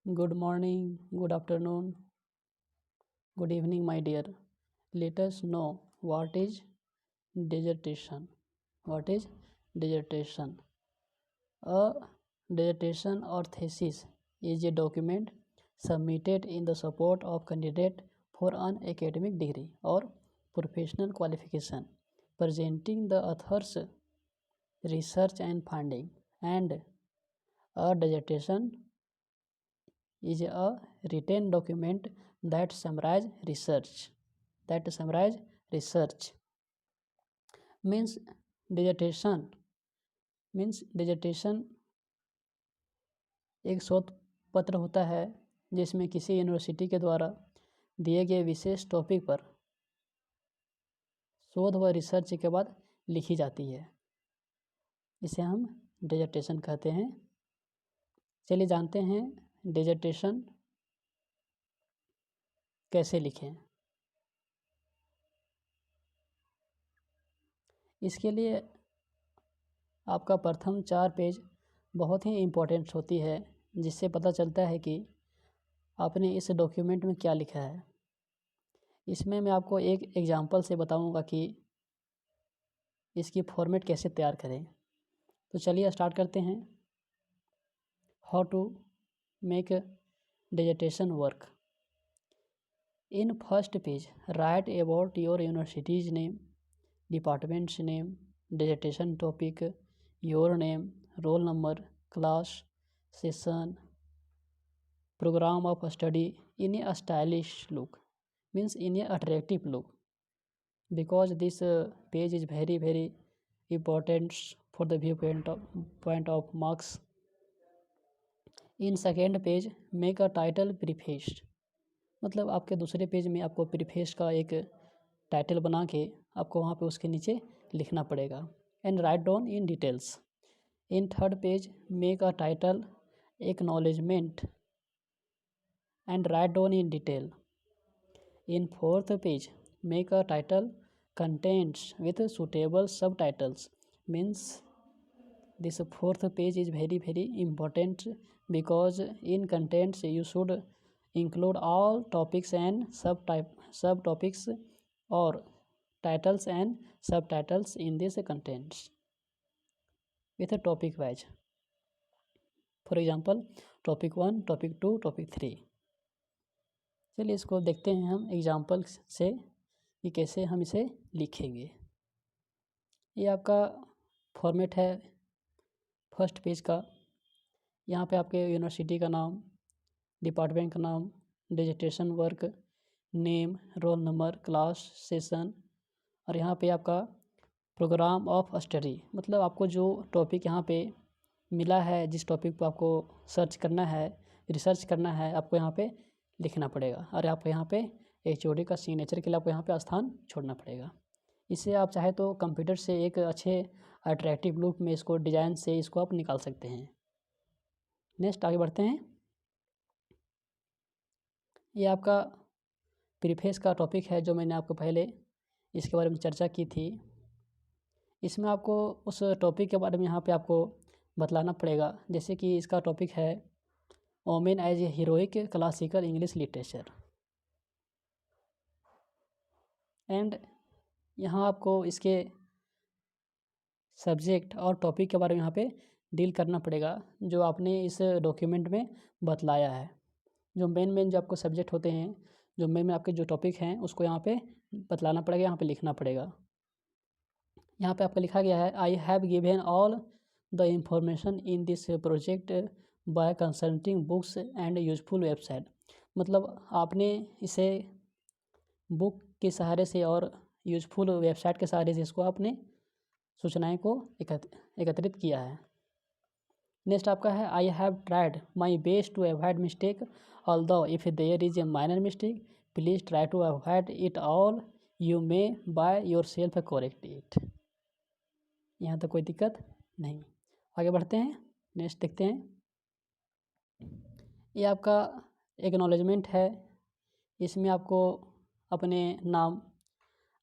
Good morning, good afternoon, good evening, my dear. Let us know what is dissertation. What is dissertation? A dissertation or thesis is a document submitted in the support of candidate for an academic degree or professional qualification, presenting the author's research and finding. And a dissertation is a written document that summarize research. That summarize research means dissertation dissertation एक शोध पत्र होता है जिसमें किसी university के द्वारा दिए गए विशेष टॉपिक पर शोध व रिसर्च के बाद लिखी जाती है। इसे हम डिसर्टेशन कहते हैं। चलिए जानते हैं डिसर्टेशन कैसे लिखें। इसके लिए आपका प्रथम 4 पेज बहुत ही इम्पोर्टेंट होती है, जिससे पता चलता है कि आपने इस डॉक्यूमेंट में क्या लिखा है। इसमें मैं आपको एक एग्जांपल से बताऊंगा कि इसकी फॉर्मेट कैसे तैयार करें। तो चलिए स्टार्ट करते हैं। How to make dissertation work. In first page write about your university's name, department's name, dissertation topic, your name, roll number, class, session, program of study in a stylish look, means in a attractive look, because this page is very important for the viewpoint point of marks. In second page make a title preface, मतलब आपके दूसरे page में आपको preface का एक title बना के आपको वहाँ पे उसके नीचे लिखना पड़ेगा। And write down in details. In third page make a title acknowledgement and write down in detail. In fourth page, make a title contents with suitable subtitles. Means this fourth page is very important, because in contents you should include all topics and subtopics or titles and subtitles in this contents with a topic wise. For example, topic 1, topic 2, topic 3. चलिए इसको देखते हैं हम example से कि कैसे हम इसे लिखेंगे। ये आपका फॉर्मेट है फर्स्ट पेज का। यहाँ पे आपके यूनिवर्सिटी का नाम, डिपार्टमेंट का नाम, dissertation work, name, roll number, class, session, और यहाँ पे आपका प्रोग्राम ऑफ स्टडी, मतलब आपको जो टॉपिक यहाँ पे मिला है, जिस टॉपिक पर आपको सर्च करना है, रिसर्च करना है, आपको यहाँ पे लिखना पड़ेगा। और आपको यहाँ पे HOD का सिग्नेचर के लिए आपको यहाँ पे स्थान छोड़ना पड़ेगा। इससे आप चाहे तो कंप्यूटर से एक अच्छे अट्रैक्टिव लुक में इसको डिज़ाइन से इसको आप निकाल सकते हैं। नेक्स्ट आगे बढ़ते हैं। ये आपका प्रीफेस का टॉपिक है, जो मैंने आपको पहले इसके बारे में चर्चा की थी। इसमें आपको उस टॉपिक के बारे में यहाँ पे आपको बतलाना पड़ेगा। जैसे कि इसका टॉपिक है women as a heroic classical English literature. And यहाँ आपको इसके सब्जेक्ट और टॉपिक के बारे में यहाँ पे डील करना पड़ेगा, जो आपने इस डॉक्यूमेंट में बतलाया है। जो मेन जो आपको सब्जेक्ट होते हैं, जो मेन आपके जो टॉपिक हैं, उसको यहाँ पे बतलाना पड़ेगा, यहाँ पे लिखना पड़ेगा। यहाँ पे आपका लिखा गया है, I have given all the information in this project by consulting books and useful website. मतलब आपने इसे बुक के सहारे से और यूजफुल वेबसाइट के सहारे से इसको आपने सूचनाएं को एकत्रित किया है। नेक्स्ट आपका है, I have tried my best to avoid mistake, although if there is a minor mistake please try to avoid it all, you may by yourself correct it. यहाँ तक कोई दिक्कत नहीं। आगे बढ़ते हैं, नेक्स्ट देखते हैं। ये आपका एक्नॉलेजमेंट है। इसमें आपको अपने नाम,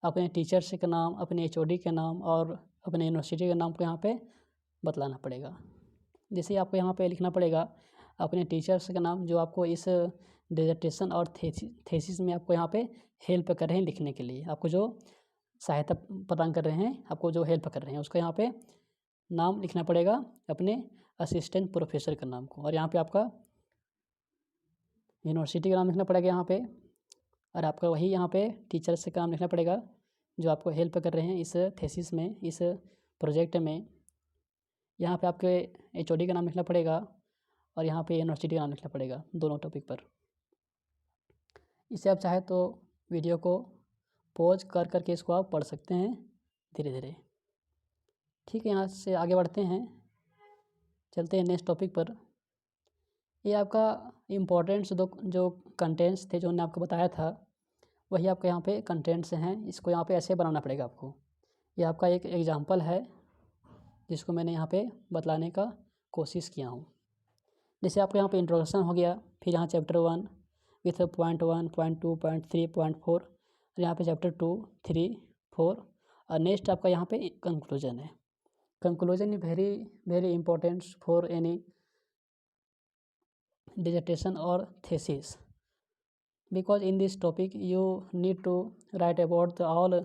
अपने टीचर्स का नाम, अपने HOD का नाम और अपने यूनिवर्सिटी का नाम को यहाँ पे बतलाना पड़ेगा। जैसे आपको यहाँ पे लिखना पड़ेगा, अपने टीचर्स का नाम जो आपको इस डिसर्टेशन और थीसिस में आपको यहाँ पे हेल्प कर रहे हैं लिखने के लिए, आपको जो सहायता प्रदान कर रहे हैं, आपको जो हेल्प कर रहे हैं, उसका यहाँ पे नाम लिखना पड़ेगा अपने असिस्टेंट प्रोफेसर का नाम को। और यहाँ पे आपका यूनिवर्सिटी का नाम लिखना पड़ेगा यहाँ पे, और आपका वही यहाँ पे टीचर्स का नाम लिखना पड़ेगा जो आपको हेल्प कर रहे हैं इस थीसिस में, इस प्रोजेक्ट में। यहाँ पे आपके HOD का नाम लिखना पड़ेगा और यहाँ पे यूनिवर्सिटी का नाम लिखना पड़ेगा दोनों टॉपिक पर। इसे आप चाहे तो वीडियो को पॉज कर करके इसको आप पढ़ सकते हैं धीरे धीरे। ठीक है, यहाँ से आगे बढ़ते हैं, चलते हैं नेक्स्ट टॉपिक पर। ये आपका इम्पोर्टेंट्स जो कंटेंट्स थे जो मैंने आपको बताया था, वही आपके यहाँ पे कंटेंट्स हैं। इसको यहाँ पे ऐसे बनाना पड़ेगा आपको। ये आपका एक एग्जांपल है जिसको मैंने यहाँ पे बतलाने का कोशिश किया हूँ। जैसे आपको यहाँ पे इंट्रोडक्शन हो गया, फिर यहाँ chapter 1 with point 1, point 2, point 3, point 4, और यहाँ पे चैप्टर 2, 3, 4, और नेक्स्ट आपका यहाँ पे कंक्लूजन है। Conclusion is very very important for any dissertation और thesis, because in this topic you need to write about all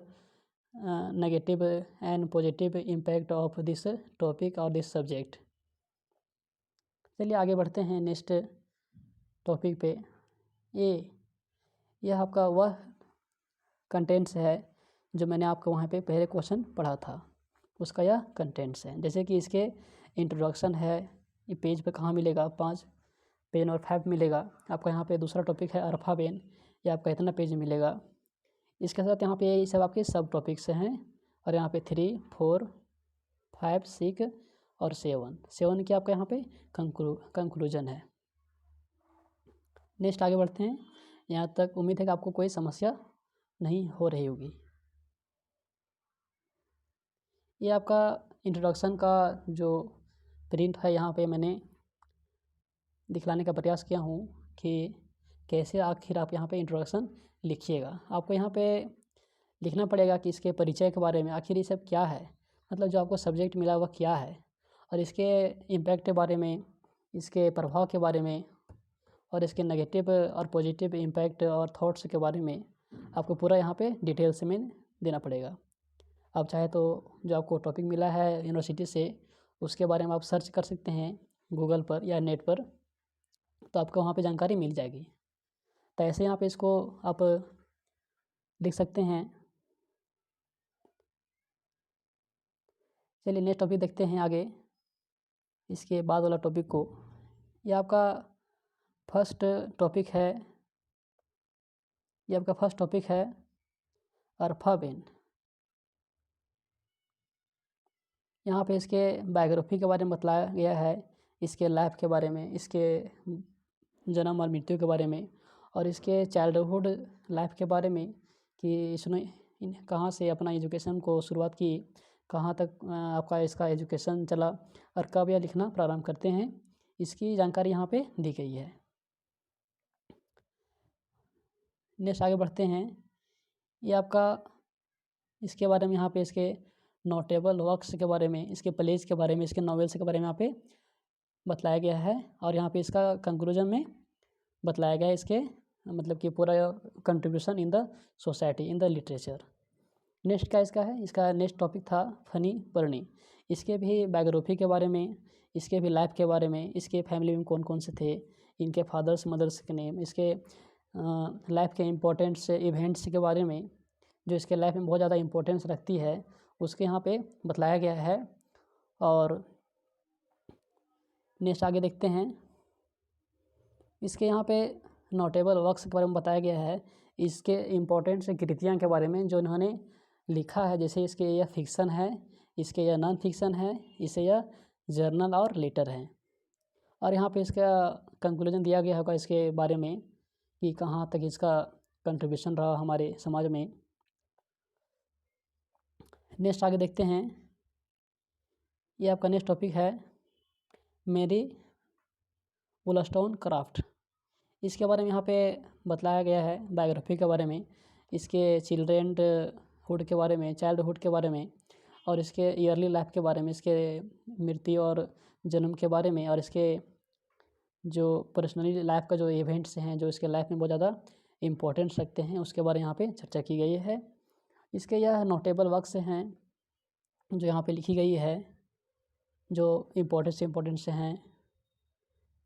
negative and positive impact of this topic or this subject। चलिए आगे बढ़ते हैं next topic पे। यह आपका वह contents है जो मैंने आपको वहाँ पे पहले क्वेश्चन पढ़ा था, उसका यह कंटेंट्स है। जैसे कि इसके इंट्रोडक्शन है, ये पेज पे कहाँ मिलेगा, 5 पेज और 5 मिलेगा आपका। यहाँ पे दूसरा टॉपिक है अल्फाबेट, ये आपका इतना पेज मिलेगा। इसके साथ यहाँ पे ये सब आपके सब टॉपिक्स हैं, और यहाँ पे 3, 4, 5, 6 और 7 की आपका यहाँ पे कंक्लूजन है। नेक्स्ट आगे बढ़ते हैं। यहाँ तक उम्मीद है कि आपको कोई समस्या नहीं हो रही होगी। ये आपका इंट्रोडक्शन का जो प्रिंट है, यहाँ पे मैंने दिखलाने का प्रयास किया हूँ कि कैसे आखिर आप यहाँ पे इंट्रोडक्शन लिखिएगा। आपको यहाँ पे लिखना पड़ेगा कि इसके परिचय के बारे में, आखिर ये सब क्या है, मतलब जो आपको सब्जेक्ट मिला वह क्या है, और इसके इम्पैक्ट के बारे में, इसके प्रभाव के बारे में, और इसके नेगेटिव और पॉजिटिव इम्पैक्ट और थॉट्स के बारे में आपको पूरा यहाँ पे डिटेल्स में देना पड़ेगा। आप चाहे तो जो आपको टॉपिक मिला है यूनिवर्सिटी से, उसके बारे में आप सर्च कर सकते हैं गूगल पर या नेट पर, तो आपको वहाँ पे जानकारी मिल जाएगी। तो ऐसे यहाँ पे इसको आप लिख सकते हैं। चलिए नेक्स्ट टॉपिक देखते हैं आगे, इसके बाद वाला टॉपिक को। ये आपका फर्स्ट टॉपिक है, ये आपका फर्स्ट टॉपिक है अल्फाबेट। यहाँ पे इसके बायोग्राफी के बारे में बतलाया गया है, इसके लाइफ के बारे में, इसके जन्म और मृत्यु के बारे में, और इसके चाइल्डहुड लाइफ के बारे में कि इसने कहाँ से अपना एजुकेशन को शुरुआत की, कहाँ तक आपका इसका एजुकेशन चला, और कब यह लिखना प्रारंभ करते हैं, इसकी जानकारी यहाँ पे दी गई है। नेक्स्ट आगे बढ़ते हैं। ये आपका इसके बारे में यहाँ पे इसके नोटेबल वर्क्स के बारे में, इसके प्लेज के बारे में, इसके नॉवेल्स के बारे में यहाँ पे बतलाया गया है, और यहाँ पे इसका कंक्लूजन में बतलाया गया है इसके मतलब कि पूरा contribution in the society in the literature. Next क्या इसका है, इसका नेक्स्ट टॉपिक था फनी बर्नी। इसके भी बायोग्राफी के बारे में, इसके भी लाइफ के बारे में, इसके फैमिली में कौन कौन से थे, इनके फादर्स मदर्स के नेम, इसके लाइफ के इम्पोर्टेंट्स इवेंट्स के बारे में जो इसके लाइफ में बहुत ज़्यादा इम्पोर्टेंस रखती है, उसके यहाँ पे बतलाया गया है। और नेक्स्ट आगे देखते हैं, इसके यहाँ पे नोटेबल वर्क्स के बारे में बताया गया है, इसके इम्पोर्टेंट कृतियाँ के बारे में जो इन्होंने लिखा है, जैसे इसके यह फिक्सन है, इसके यह नॉन फिक्सन है, इसे यह जर्नल और लेटर है। और यहाँ पे इसका कंक्लूजन दिया गया होगा इसके बारे में कि कहाँ तक इसका कंट्रीब्यूशन रहा हमारे समाज में। नेक्स्ट आगे देखते हैं। ये आपका नेक्स्ट टॉपिक है मैरी वोllस्टोनक्राफ्ट। इसके बारे में यहाँ पे बतलाया गया है बायोग्राफी के बारे में, इसके चाइल्डहुड के बारे में, और इसके ईयरली लाइफ के बारे में, इसके मृत्यु और जन्म के बारे में, और इसके जो पर्सनली लाइफ का जो इवेंट्स हैं जो इसके लाइफ में बहुत ज़्यादा इम्पोर्टेंस रखते हैं उसके बारे में यहाँ पे चर्चा की गई है। इसके यह नोटेबल वर्क्स हैं जो यहाँ पे लिखी गई है जो इम्पोर्टेंट से हैं।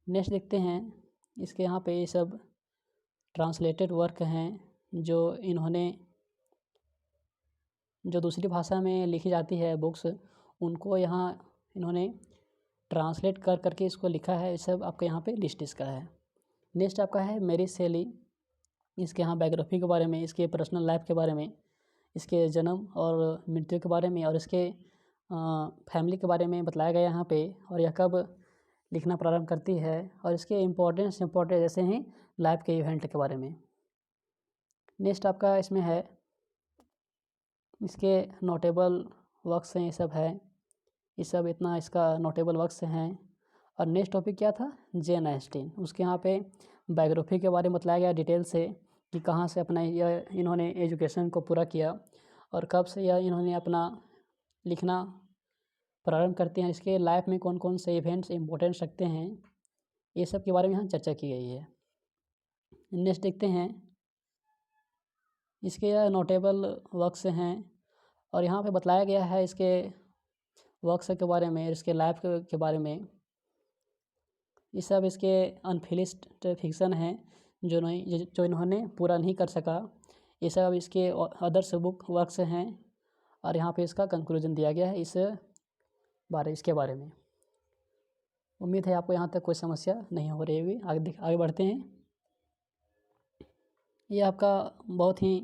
नेक्स्ट देखते हैं इसके यहाँ पे ये सब ट्रांसलेटेड वर्क हैं जो इन्होंने जो दूसरी भाषा में लिखी जाती है बुक्स उनको यहाँ इन्होंने ट्रांसलेट कर करके इसको लिखा है। ये सब आपके यहाँ पे लिस्ट इसका है। नेक्स्ट आपका है मैरी शेली। इसके यहाँ बायोग्राफी के बारे में, इसके पर्सनल लाइफ के बारे में, इसके जन्म और मृत्यु के बारे में और इसके फैमिली के बारे में बतलाया गया यहाँ पे और यह कब लिखना प्रारंभ करती है और इसके इम्पोर्टेंट जैसे हैं लाइफ के इवेंट के बारे में। नेक्स्ट आपका इसमें है इसके नोटेबल वर्क्स हैं, ये सब है, ये सब इतना इसका नोटेबल वर्क्स हैं। और नेक्स्ट टॉपिक क्या था, जेन ऑस्टिन। उसके यहाँ पे बायोग्राफी के बारे में बताया गया डिटेल से कि कहाँ से अपना यह इन्होंने एजुकेशन को पूरा किया और कब से यह इन्होंने अपना लिखना प्रारंभ करते हैं, इसके लाइफ में कौन कौन से इवेंट्स इम्पोर्टेंस रखते हैं, ये सब के बारे में यहाँ चर्चा की गई है। नेक्स्ट देखते हैं इसके नोटेबल वर्क्स हैं और यहाँ पे बतलाया गया है इसके वर्क्स के बारे में, इसके लाइफ के बारे में। ये सब इसके अनफिनिश्ड फिक्सन हैं जो इन्होंने पूरा नहीं कर सका। ये सब इसके अदर्स बुक वर्क्स हैं और यहाँ पे इसका कंक्लूजन दिया गया है इसके बारे में। उम्मीद है आपको यहाँ तक कोई समस्या नहीं हो रही होगी। आगे बढ़ते हैं। ये आपका बहुत ही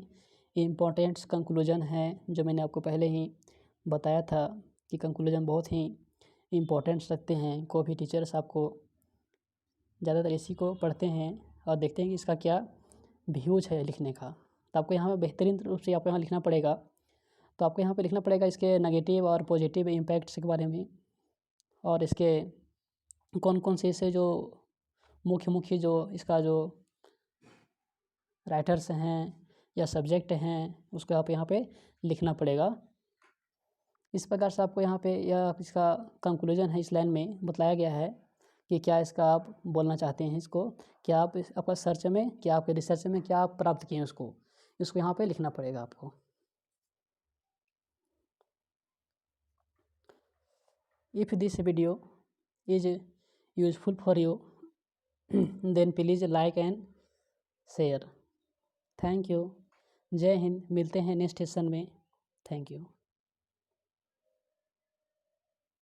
इम्पोर्टेंट कंक्लूजन है जो मैंने आपको पहले ही बताया था कि कंक्लूजन बहुत ही इम्पोर्टेंट्स रखते हैं। कोई भी टीचर्स आपको ज़्यादातर इसी को पढ़ते हैं और देखते हैं कि इसका क्या व्यूज है लिखने का। तो आपको यहाँ पे बेहतरीन रूप से आपको यहाँ लिखना पड़ेगा। तो आपको यहाँ पे लिखना पड़ेगा इसके नेगेटिव और पॉजिटिव इम्पैक्ट्स के बारे में और इसके कौन कौन से इसे जो मुख्य जो इसका जो राइटर्स हैं या सब्जेक्ट हैं उसको आप यहाँ पे लिखना पड़ेगा। इस प्रकार से आपको यहाँ पे यह इसका कंक्लूजन है इस लाइन में बतलाया गया है कि क्या इसका आप बोलना चाहते हैं, इसको क्या आप आपका सर्च में, क्या आपके रिसर्च में क्या आप प्राप्त किए हैं इसको यहाँ पे लिखना पड़ेगा आपको। If this video is useful for you then please like and share. Thank you. जय हिंद। मिलते हैं नेक्स्ट सेशन में। Thank you.